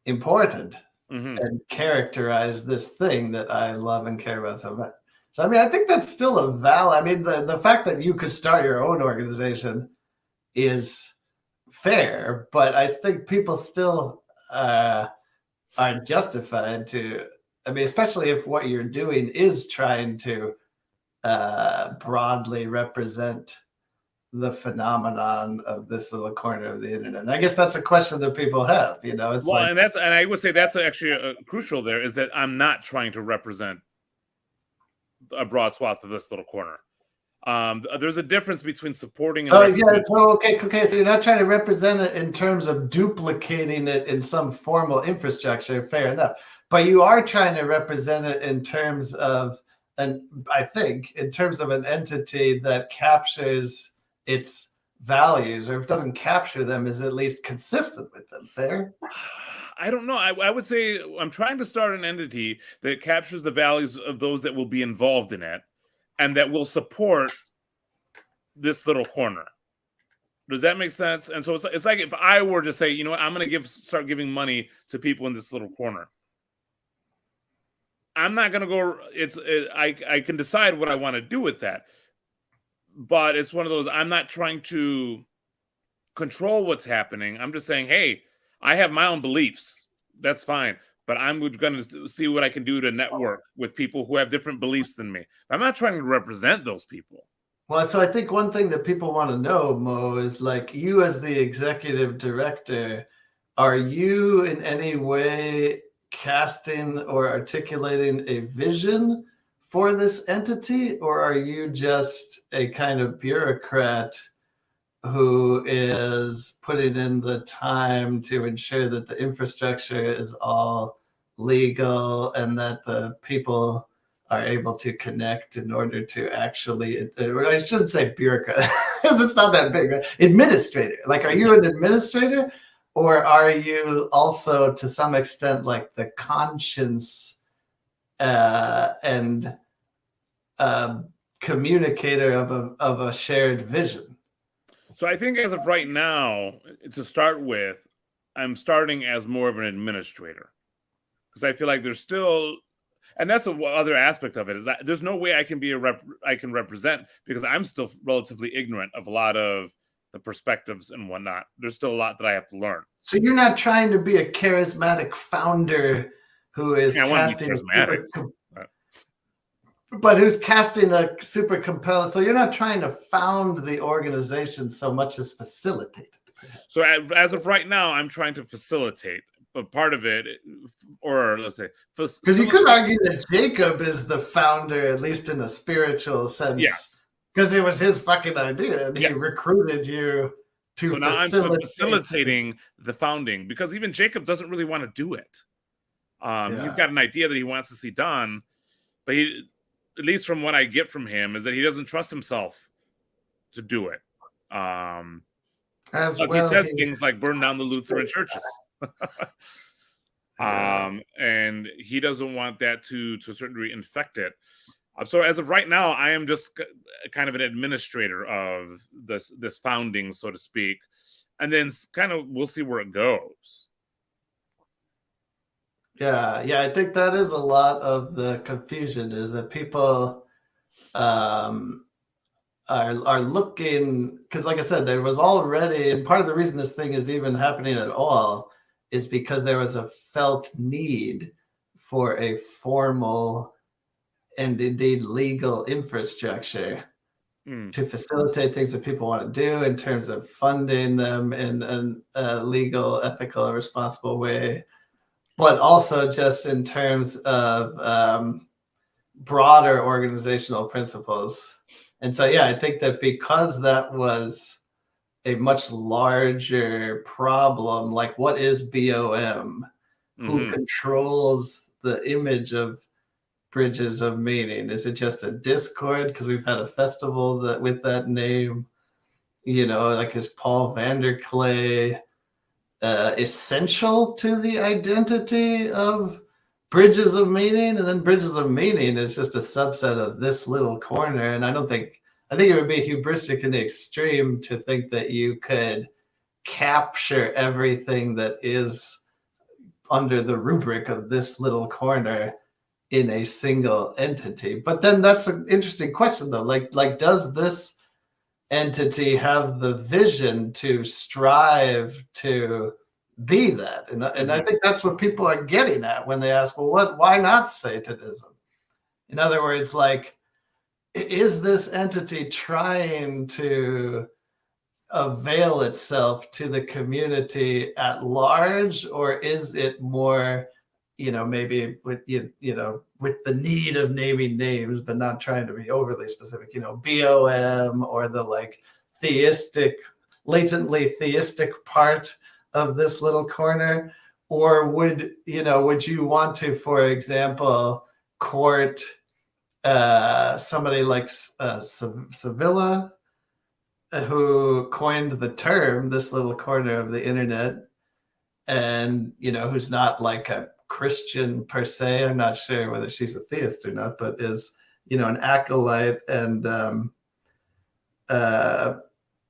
important and characterize this thing that I love and care about so much? So, I think that's still a valid, the fact that you could start your own organization is fair, but I think people still are justified to, especially if what you're doing is trying to broadly represent the phenomenon of this little corner of the internet. And I guess that's a question that people have, it's and I would say that's actually crucial there, is that I'm not trying to represent a broad swath of this little corner. There's a difference between supporting and okay, so you're not trying to represent it in terms of duplicating it in some formal infrastructure, fair enough, but you are trying to represent it in terms of and I think in terms of an entity that captures its values, or if it doesn't capture them, is at least consistent with them. Fair? I don't know. I would say I'm trying to start an entity that captures the values of those that will be involved in it and that will support this little corner. Does that make sense? And so it's like if I were to say, you know what, I'm going to start giving money to people in this little corner. I'm not going to go. I can decide what I want to do with that, but it's one of those. I'm not trying to control what's happening. I'm just saying, hey, I have my own beliefs. That's fine, but I'm going to see what I can do to network with people who have different beliefs than me. I'm not trying to represent those people. Well, so I think one thing that people want to know, Mo, is like you as the executive director, are you in any way casting or articulating a vision for this entity, or are you just a kind of bureaucrat who is putting in the time to ensure that the infrastructure is all legal and that the people are able to connect in order to actually, I shouldn't say bureaucrat, it's not that big, right? Administrator. Like, are you an administrator, or are you also to some extent like the conscience and communicator of a shared vision? So I think as of right now, to start with, I'm starting as more of an administrator because I feel like there's still, and that's the other aspect of it, is that there's no way I can be I can represent, because I'm still relatively ignorant of a lot of the perspectives and whatnot. There's still a lot that I have to learn. So you're not trying to be a charismatic founder who is casting, but who's casting a super compelling. So you're not trying to found the organization so much as facilitate it. So as of right now, I'm trying to facilitate. But part of it, or let's say, because you could argue that Jacob is the founder, at least in a spiritual sense. Yes, because it was his fucking idea, and he yes. recruited you to. So now I'm facilitating the founding, because even Jacob doesn't really want to do it. He's got an idea that he wants to see done, but he, at least from what I get from him, is that he doesn't trust himself to do it. As well, he says things like burn down the Lutheran churches. And he doesn't want that to a certain degree infect it. So as of right now, I am just kind of an administrator of this founding, so to speak, and then kind of we'll see where it goes. Yeah, I think that is a lot of the confusion, is that people are looking, because like I said, there was already, and part of the reason this thing is even happening at all is because there was a felt need for a formal and indeed legal infrastructure to facilitate things that people want to do in terms of funding them in a legal, ethical, responsible way, but also just in terms of broader organizational principles. And so, yeah, I think that because that was a much larger problem, like what is BOM? Who controls the image of Bridges of Meaning? Is it just a Discord because we've had a festival that with that name? You know, like, is Paul Vanderklay essential to the identity of Bridges of Meaning? And then Bridges of Meaning is just a subset of this little corner. And I think it would be hubristic in the extreme to think that you could capture everything that is under the rubric of this little corner in a single entity. But then that's an interesting question, though. Like, does this entity have the vision to strive to be that? And I think that's what people are getting at when they ask, well, why not Satanism? In other words, like, is this entity trying to avail itself to the community at large, or is it more, maybe with with the need of naming names but not trying to be overly specific, BOM, or the like latently theistic part of this little corner? Or would you want to, for example, court somebody like Sevilla, who coined the term "this little corner of the internet," and who's not like a Christian per se. I'm not sure whether she's a theist or not, but is an acolyte and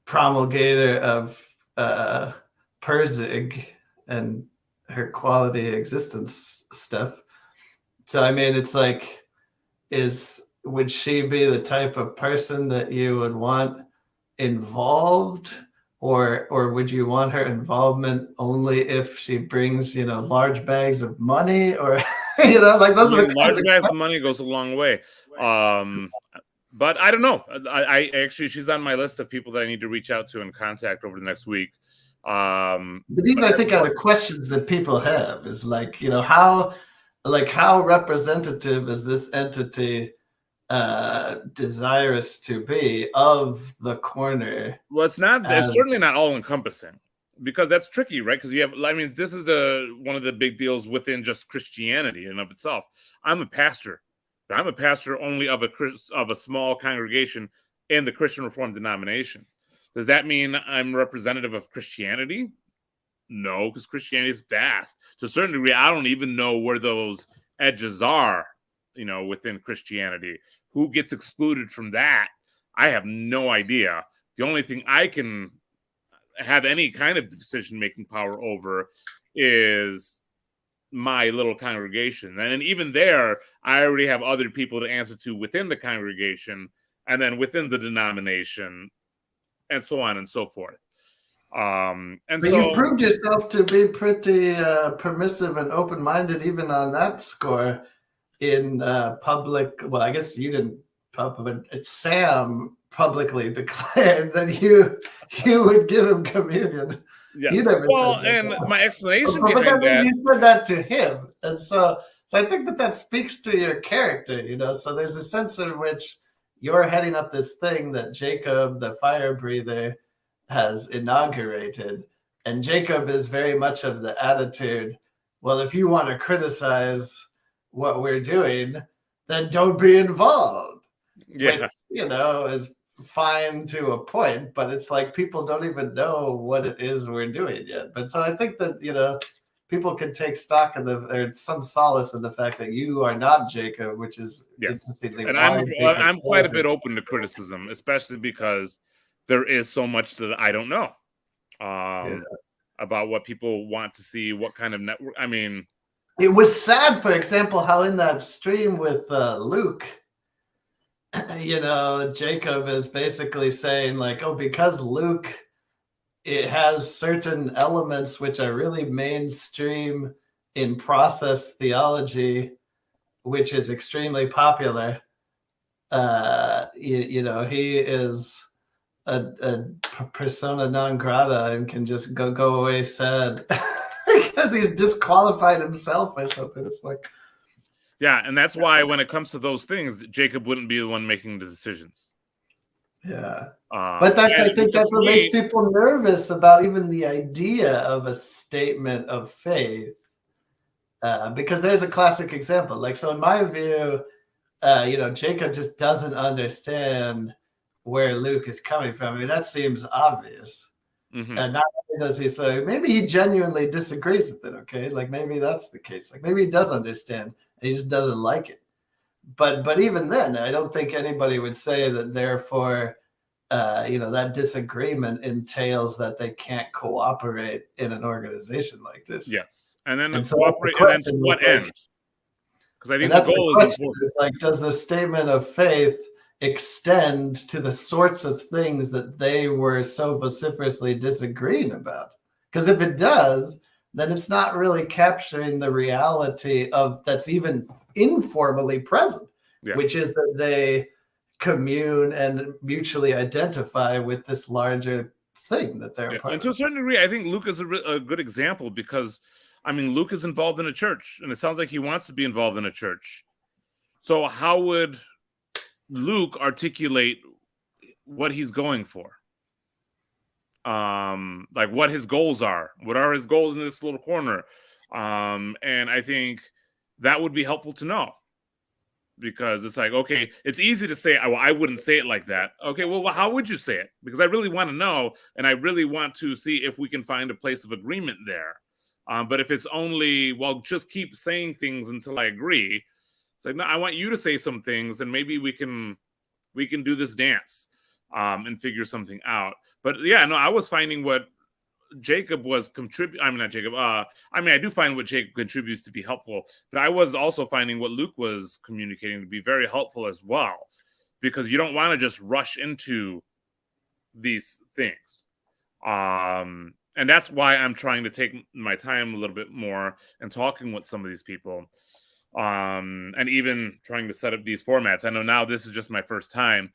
promulgator of Perzig and her quality existence stuff. So I mean, it's like, would she be the type of person that you would want involved, or would you want her involvement only if she brings large bags of money, or like those are the large bags of money goes a long way. But I don't know. I actually, she's on my list of people that I need to reach out to and contact over the next week. But these, I think, are the questions that people have. Is like, how representative is this entity desirous to be of the corner? Well, it's certainly not all encompassing, because that's tricky, right? Because this is one of the big deals within just Christianity in and of itself. I'm a pastor, but I'm a pastor only of a small congregation in the Christian Reformed denomination. Does that mean I'm representative of Christianity? No, because Christianity is vast. To a certain degree, I don't even know where those edges are, within Christianity. Who gets excluded from that? I have no idea. The only thing I can have any kind of decision-making power over is my little congregation. And even there, I already have other people to answer to within the congregation, and then within the denomination, and so on and so forth. You proved yourself to be pretty permissive and open-minded even on that score in public. Well, I guess you didn't, but Sam publicly declared that you would give him communion. Yeah. And my explanation behind that, you said that to him, and so I think that speaks to your character. So there's a sense in which you're heading up this thing that Jacob, the fire breather, has inaugurated, and Jacob is very much of the attitude, well, if you want to criticize what we're doing, then don't be involved. Yeah. Which, is fine to a point, but it's like people don't even know what it is we're doing yet. But so I think that people can take stock in or some solace in the fact that you are not Jacob, which is interestingly. And I'm quite a bit open to criticism, especially because there is so much that I don't know about what people want to see, what kind of network. I mean, it was sad, for example, how in that stream with Luke, Jacob is basically saying like, oh, because Luke, it has certain elements which are really mainstream in process theology, which is extremely popular. He is a persona non grata and can just go away sad because he's disqualified himself or something. It's like, yeah, and that's why when it comes to those things, Jacob wouldn't be the one making the decisions. Yeah, but I think that's what makes people nervous about even the idea of a statement of faith, because there's a classic example. Like, so in my view, Jacob just doesn't understand where Luke is coming from. I mean, that seems obvious. Mm-hmm. And not only does he say, maybe he genuinely disagrees with it, okay? Like, maybe that's the case. Like, maybe he does understand, and he just doesn't like it. But even then, I don't think anybody would say that, therefore, that disagreement entails that they can't cooperate in an organization like this. Yes. And then cooperate, and then to what end? Because I think the goal is like, does the statement of faith extend to the sorts of things that they were so vociferously disagreeing about? Because if it does, then it's not really capturing the reality of that's even informally present, which is that they commune and mutually identify with this larger thing that they're part of. And to a certain degree, I think Luke is a good example, because I mean, Luke is involved in a church, and it sounds like he wants to be involved in a church. So how would Luke articulate what he's going for? Like what his goals are. What are his goals in this little corner? And I think that would be helpful to know. because it's like, okay, it's easy to say, well, I wouldn't say it like that. Okay, well, how would you say it? Because I really want to know, and I really want to see if we can find a place of agreement there. But if it's only, well, just keep saying things until I agree. It's like, no, I want you to say some things, and maybe we can do this dance and figure something out. But yeah, no, I was finding what Jacob was contributing. I mean, not Jacob. I mean, I do find what Jacob contributes to be helpful, but I was also finding what Luke was communicating to be very helpful as well, because you don't want to just rush into these things. And that's why I'm trying to take my time a little bit more and talking with some of these people, and even trying to set up these formats. I know now this is just my first time.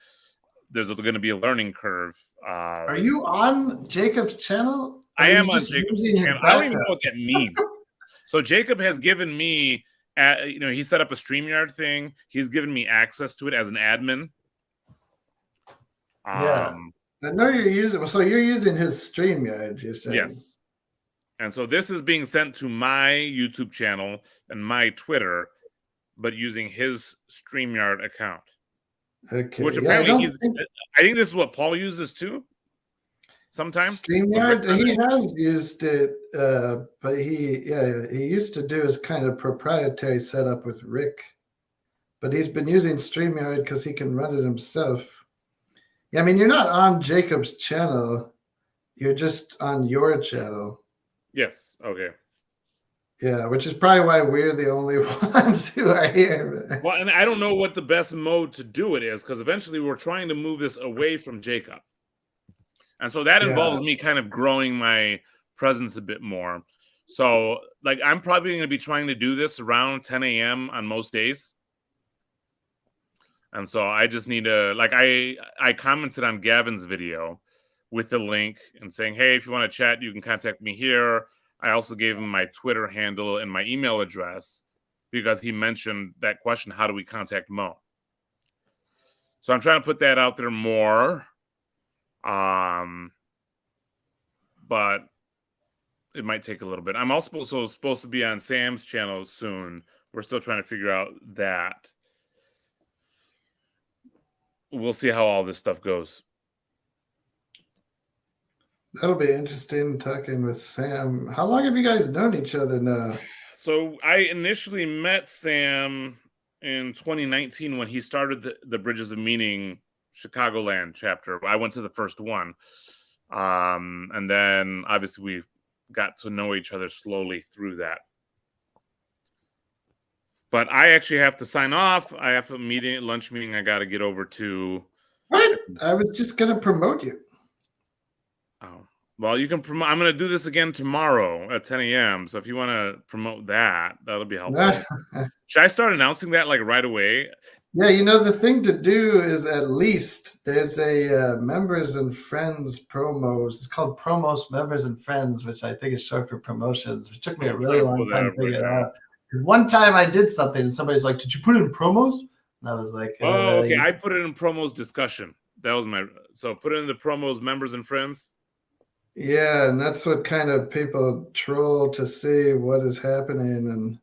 There's going to be a learning curve. Are you on Jacob's channel? I am on Jacob's channel. I don't even know what that means. So Jacob has given me, he set up a StreamYard thing. He's given me access to it as an admin. Yeah. I know you're using, so you're using his StreamYard, you're saying? Yes. And so this is being sent to my YouTube channel and my Twitter, but using his StreamYard account. Okay. Which apparently I think this is what Paul uses too. Sometimes StreamYard, he has used it, but he used to do his kind of proprietary setup with Rick, but he's been using StreamYard because he can run it himself. Yeah, I mean, you're not on Jacob's channel, you're just on your channel. Yes. Okay. Yeah, which is probably why we're the only ones who are here. Well, and I don't know what the best mode to do it is, because eventually we're trying to move this away from Jacob. And so that involves me kind of growing my presence a bit more. So, like, I'm probably going to be trying to do this around 10 a.m. on most days. And so I just need to, like, I commented on Gavin's video with the link and saying, hey, if you want to chat, you can contact me here. I also gave him my Twitter handle and my email address because he mentioned that question, how do we contact Mo? So I'm trying to put that out there more. But it might take a little bit. I'm also supposed to be on Sam's channel soon. We're still trying to figure out that. We'll see how all this stuff goes. That'll be interesting talking with Sam. How long have you guys known each other now? So I initially met Sam in 2019 when he started the Bridges of Meaning Chicagoland chapter. I went to the first one. And then obviously we got to know each other slowly through that. But I actually have to sign off. I have a lunch meeting I got to get over to. What? I was just going to promote you. Oh, well, you can promote. I'm going to do this again tomorrow at 10 a.m. So if you want to promote that, that'll be helpful. Should I start announcing that like right away? Yeah, you know, the thing to do is at least there's a members and friends promos. It's called Promos Members and Friends, which I think is short for promotions, which took me a really long time to figure it out. One time I did something and somebody's like, did you put it in promos? And I was like, oh, okay. I put it in promos discussion. That was so put it in the promos members and friends. Yeah, and that's what kind of people troll to see what is happening.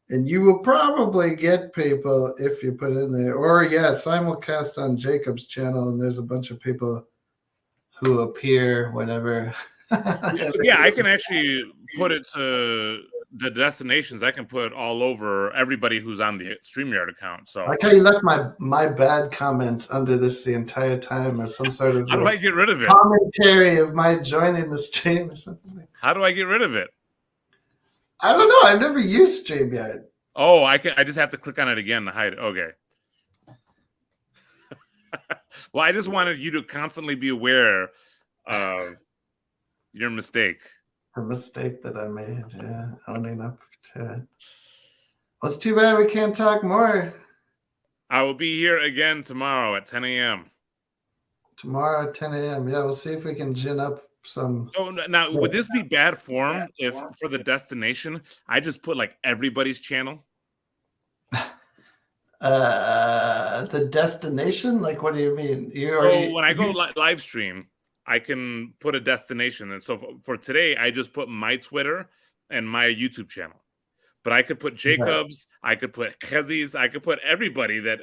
And you will probably get people if you put it in there. Or, yeah, simulcast on Jacob's channel, and there's a bunch of people who appear whenever. Yeah, I can actually put it to the destinations. I can put all over everybody who's on the StreamYard account. So I like how you left my bad comment under this the entire time as some sort of how do I get rid of it? Commentary of my joining the stream or something. How do I get rid of it? I don't know. I've never used StreamYard. Oh, I just have to click on it again to hide it. Okay. Well, I just wanted you to constantly be aware of your mistake. The mistake that I made, yeah, owning up to it. Well, it's too bad we can't talk more. I will be here again tomorrow at 10 a.m. Tomorrow at 10 a.m. Yeah, we'll see if we can gin up some. So now, would this be bad form if for the destination I just put like everybody's channel? The destination? Like, what do you mean? So when I go live stream, I can put a destination. And so for today, I just put my Twitter and my YouTube channel. but I could put Jacobs, I could put Kezi's, I could put everybody that.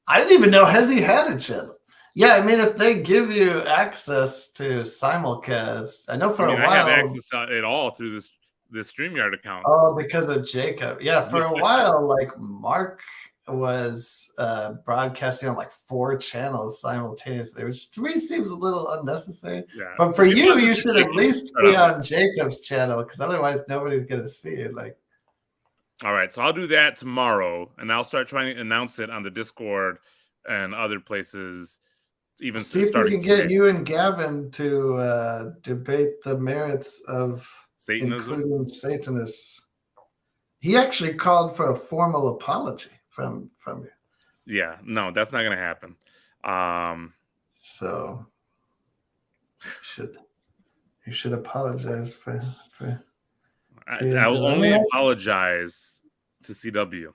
I didn't even know Hezi had a channel. Yeah, I mean, if they give you access to simulcast, I know for a while. I have access to it all through this StreamYard account. Oh, because of Jacob. Yeah, for a while, like Mark was broadcasting on like 4 channels simultaneously, which to me seems a little unnecessary. Yeah. But for you should at least be on Jacob's channel, because otherwise nobody's gonna see it. Like, all right, so I'll do that tomorrow, and I'll start trying to announce it on the Discord and other places. Even see if we can get you and Gavin to debate the merits of Satanism. Including Satanists. He actually called for a formal apology from you. Yeah, no, that's not going to happen. So you should apologize for. I will only apologize to CW.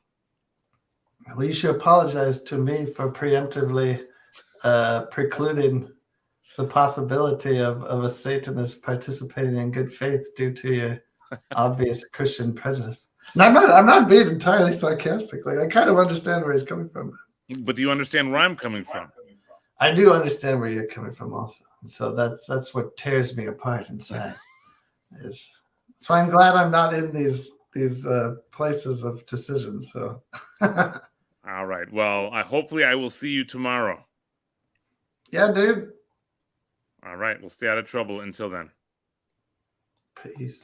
Well, you should apologize to me for preemptively precluding the possibility of a Satanist participating in good faith due to your obvious Christian prejudice. And I'm not being entirely sarcastic. Like, I kind of understand where he's coming from. But do you understand where I'm coming from? I do understand where you're coming from also. So that's what tears me apart inside. So I'm glad I'm not in these places of decision. So all right. Well, hopefully I will see you tomorrow. Yeah, dude. All right. We'll stay out of trouble until then. Peace.